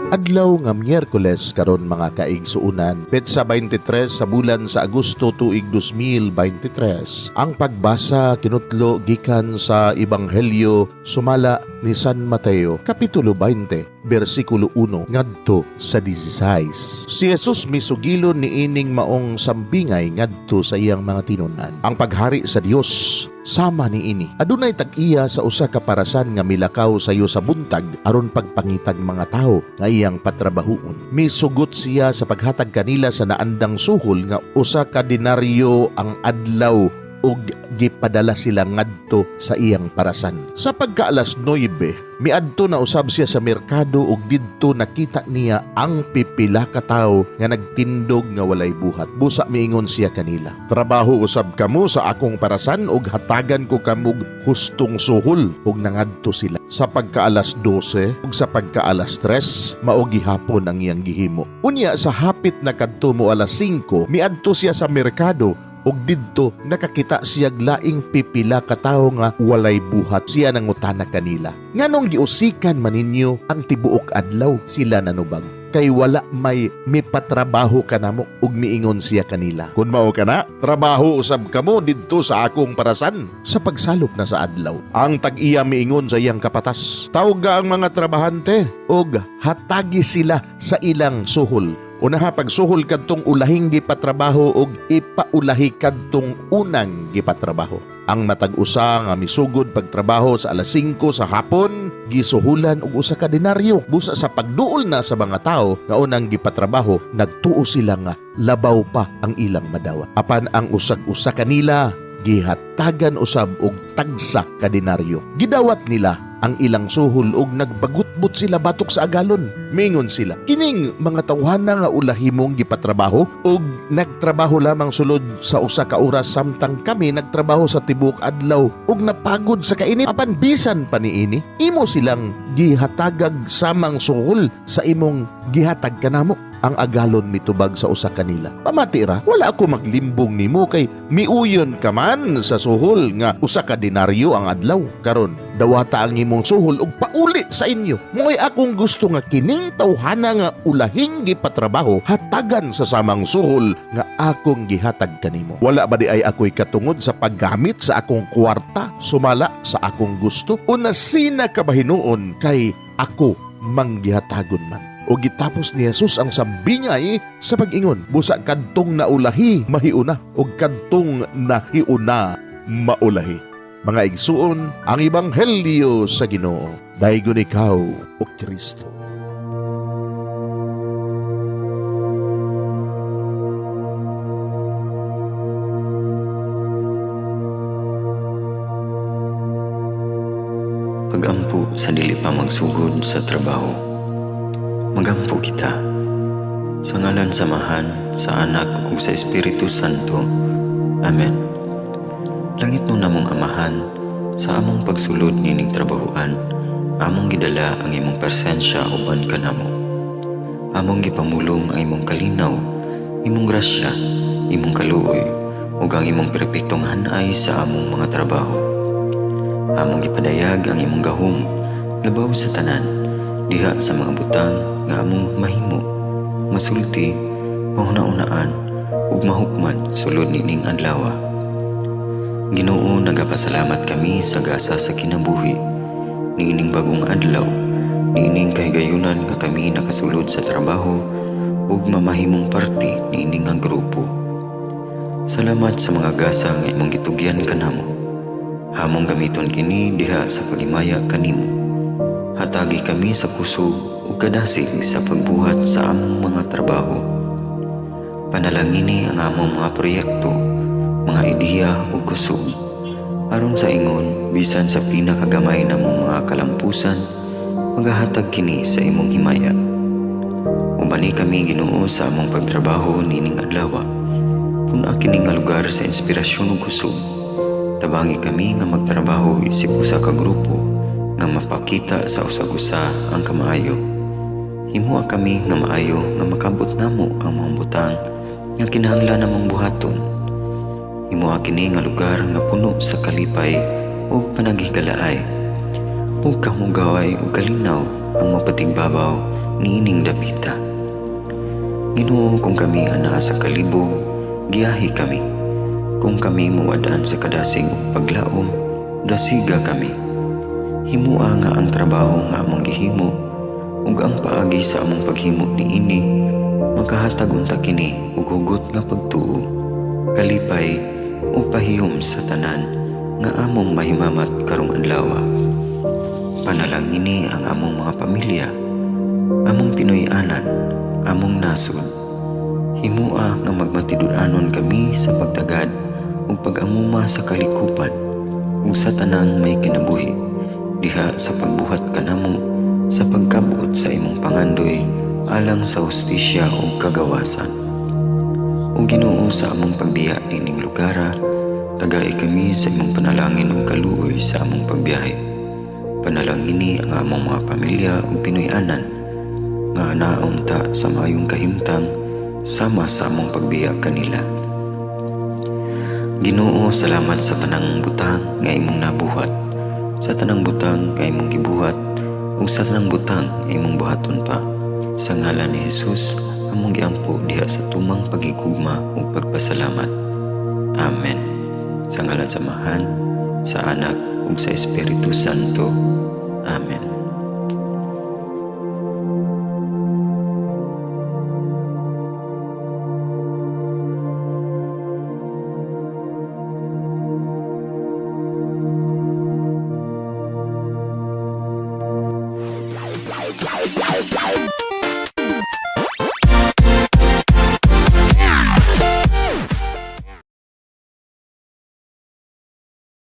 Adlaw nga Miyerkules karon mga kaigsuunan, petsa 23 sa bulan sa Agosto tuig 2023. Ang pagbasa kinutlo gikan sa Ebanghelyo sumala ni San Mateo, kapitulo 20, bersikulo 1 ngadto sa 16. Si Jesus misugilon ni ining maong sambingay ngadto sa iyang mga tinunan. Ang paghari sa Dios sama ni ini. Adunay tag-iya sa usa ka parasan nga milakaw sayo sa buntag aron pagpangitag mga tao nga iyang patrabahoon. Misugot siya sa paghatag kanila sa naandang suhol nga usa ka denaryo ang adlaw ug gipadala sila ngadto sa iyang parasan. Sa pagkaalas 9, miadto na usab siya sa merkado ug didto nakita niya ang pipila ka tawo nga nagtindog nga walay buhat. Busa miingon siya kanila, "Trabaho usab kamo sa akong parasan ug hatagan ko kamog hustong suhol." Ug nangadto sila. Sa pagkaalas 12 ug sa pagkaalas 3, mao gihapon ang iyang gihimo. Unya sa hapit na kadto mo alas 5, miadto siya sa merkado ug didto nakakita siya laing pipila ka tawo nga walay buhat. Siya nangutana kanila, "Nganong giusikan man ninyo ang tibuok adlaw?" Sila nanubag, "Kay wala may mipatrabaho kanamo." Ug miingon siya kanila, "Kun mao kana, trabaho usab kamo didto sa akong parasan." Sa pagsalop na sa adlaw, ang tag-iya miingon sa iyang kapatas, "Tawga ang mga trabahante ug hatagi sila sa ilang suhol. Unaha pagsuhol kadtong ulahing gipatrabaho ug ipaulahi kadtong unang gipatrabaho." Ang matag-usa nga misugod pagtrabaho sa alas 5 sa hapon, gisuhulan og usa ka denaryo. Busa sa pagduol na sa mga tao nga unang gipatrabaho, nagtuo sila nga labaw pa ang ilang madawa. Apan ang usag-usa kanila gihatagan usab og tagsa ka denaryo. Gidawat nila ang ilang suhol ug nagbagutbot sila batok sa agalon. Mingon sila, "Kining mga tawhana nga ulahimong gipatrabaho ug nagtrabaho lamang sulod sa usa ka oras samtang kami nagtrabaho sa tibuok adlaw ug napagod sa kainit. Apan bisan pa niini, imo silang gihatagag samang suhol sa imong gihatag kanamo." Ang agalon mitubag sa usa kanila, "Pamati ra, wala ako maglimbong nimo kay miuyon ka man sa suhol nga usa ka denaryo ang adlaw. Karon dawata ang imong suhol ug pauli sa inyo. Mo'y akong gusto nga kining tawhana nga ulahing gipatrabaho hatagan sa samang suhol nga akong gihatag kanimo. Wala ba di ay ako'y katungod sa paggamit sa akong kwarta sumala sa akong gusto? Una sina ka ba hinuon kay ako manggihatagon man?" O gitapos ni Jesus ang sambingay sa pag-ingon, "Busa kadtong naulahi mahiuna o kadtong nahiuna maulahi." Mga igsuon, ang Ebanghelyo sa Ginoo. Daygon ikaw, o Kristo. Pagampo sa dili pa magsugod sa trabaho. Magampo kita sa ngalan samahan sa Anak ug sa Espiritu Santo. Amen. Langit mo namong Amahan, sa among pagsulod nining trabahuan, among gidala ang imong presensya uban kanamo. Among gipamulong ang imong kalinaw, imong grasya, imong kaluoy, ug ang imong perpektong hanay sa among mga trabaho. Among gipadayag ang imong gahom labaw sa tanan, diha sa mga butang nga among mahimo, masulti, mahuna-unaan, ug mahukman sulod nining adlaw. Ginoo, nagapasalamat kami sa gasa sa kinabuhi, niining bagong adlaw, niining kahigayunan nga kami nakasulod sa trabaho ug mamahimong parte niining nga grupo. Salamat sa mga gasa nga imong gitugyan kanamo. Hamong gamiton kini diha sa pagimaya kanimo. Hatagi kami sa kusog ug kadasig sa pagbuhat sa among mga trabaho. Panalangini ang among mga proyekto, mga ideya ug kusog, aron sa ingon bisan sa pinakagamay namong mga kalampusan, magahatag kini sa imong himaya. Ubani kami Ginoo sa among pagtrabaho nining adlaw. Puna kini nga lugar sa inspirasyon ug kusog. Tabangi kami nga magtrabaho isip usa ka grupo nga mapakita sa usag-usa ang kamaayo. Himuha kami nga maayo nga makabot namo ang mga butang nga kinahanglan namong buhaton. Himuha kini nga lugar nga puno sa kalipay ug panagihigalaay. Ug kamugaway ug kalinaw ang mapatigbabaw niining dapita. Ginoo, kung kami ana sa kalibog, giyahi kami. Kung kami muwadaan sa kadasing ug paglaom, dasiga kami. Himua nga ang trabaho nga among gihimo, ug ang paagi sa among paghimo niini, makahatag unta kini ug hugot nga pagtuo, kalipay ug pahiyom sa tanan nga among mahimamat karong adlaw. Panalangini ang among mga pamilya, among Pinoy-anan, among nasod. Himua nga magmatidud-anon kami sa pagtagad ug pag-amuma sa kalikupan ug sa tanang may kinabuhi, diha sa pagbuhat kanamo sa pagkabuot sa imong pangandoy alang sa hustisya ug kagawasan. O Ginoo, sa among pagbiya nining lugara, tagay kami sa imong panalangin ug kaluoy sa among pagbiyahe. Panalangini ang among mga pamilya ug Pinoy-anan nga anaon ta sa maayong kahimtang sama sa among pagbiya kanila. Ginoo, salamat sa tanang butang nga imong nabuhat, sa tanang butang nga imong gibuhat ug sa tanang butang nga imong buhaton pa. Sa ngalan ni Jesus, among giampo diha sa tumang pagigugma ug pagpasalamat. Amen. Sa ngalan sa Amahan, sa Anak ug sa Espiritu Santo. Amen.